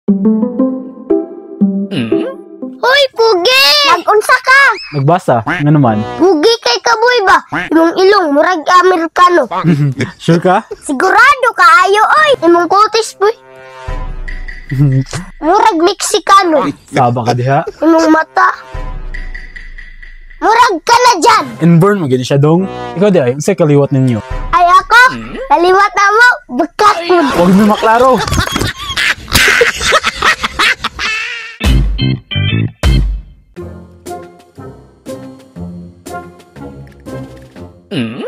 Hoy, Pugi! Nag-unsa ka? Nagbasa, nga naman. Pugi kay kaboy ba? Imong ilong, murag Amerikano. Sure ka? Sigurado ka, ayo, oy! Imong kutis, boy. Murag Meksikano. Saba ka diha. Imong mata. Murag ka na dyan. Inborn mo gini siya dong. Ikaw di ay, unsay kaliwat ninyo? Ay ako, kaliwat na mo, bekat mo. Huwag mo maklaro.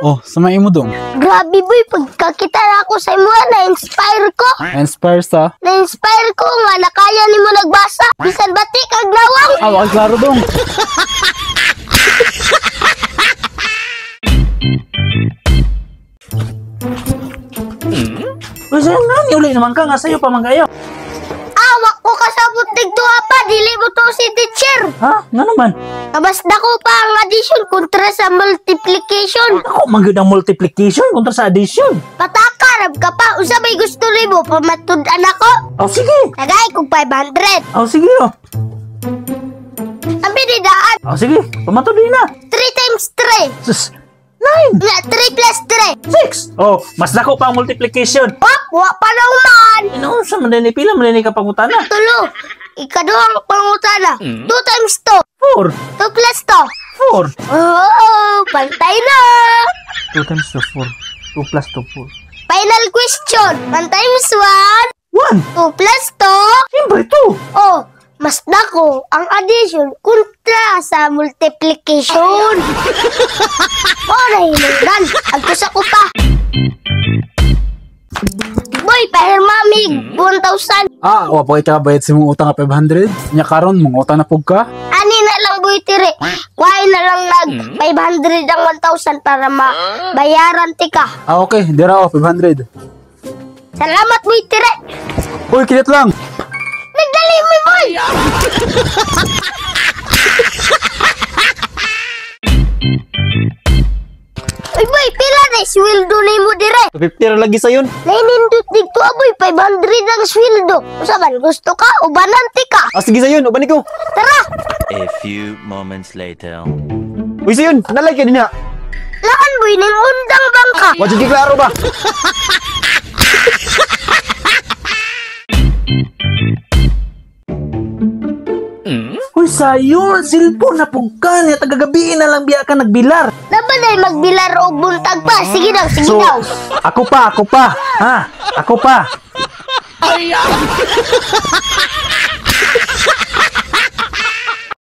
Oh, samayin mo dong. Grabe boy, pagkakita na ako sa imo, na-inspire ko. Inspire sa. Na-inspire ko nga, nakaya ni mo nagbasa. Bisan bati kag lawang. Wag klaro dong. Uy, sa'yo nga, uli naman ka nga sa'yo pa man kayo. Awak ko kasabot tigtuwa pa, dili mo to si teacher. Ha? Nga naman. Kabasda ko pa ang addition kontra sa multiplication. Ako, magod ang multiplication kontra sa addition. Patakarab ka pa, usa may gusto nimo pamatud-an ako. Oh, sige. Tagay kong 500. Oh, sige, oh. Sabi ni Daan, Oh, sige. Pamatuloy na. 3 times 3. Sus. 9. Na 3 plus 3. 6. Oh, mas dako pa ang multiplication. Wap, wa pa na uman. Ino, sa madali pila, madali ka pangutana. Tulo, ikaduhang pangutana. 2 times 4. 2. 2 plus 4. 2. Oh, pantay na. 2 times 2, 4. 2 plus 2, 4. Final question. 1 times 1. 1. 2 plus 2. Siyempre, 2. Oh, mas dako ang addition kontra sa multiplication. Oh, nahinugan. Agkusa ko pa. Boy, pero mamig, 1,000. Wa po ika bayad si mong utang nga 500. Nya karon mong utang na pug ka. Ani na lang, boy, tire. Kuhay na lang nag 500 ang 1,000 para mabayaran tika. Okay, dira 500. Salamat, boy, tire. Uy, kilit lang. Nagdali mo, boy. Uy, boy, pila na sweldo ni mo dire. 50 ra lagi sayon. Nainindot dito, boy, 500 ang sweldo. Usaban, gusto ka o bananti ka? Ah, sige sayon, uban ko. Tara, A few moments later. Uy, sayon, nalay ka din na. laan, boy, ning undang bangka. Wadyo di klaro ba? Uy, sayon, silpon na pugkan. Tagagabiin na lang biya ka nagbilar. Dapat ay magbilar o buntag pa. Sige daw, sige So, daw. ako pa. Ha? Ako pa.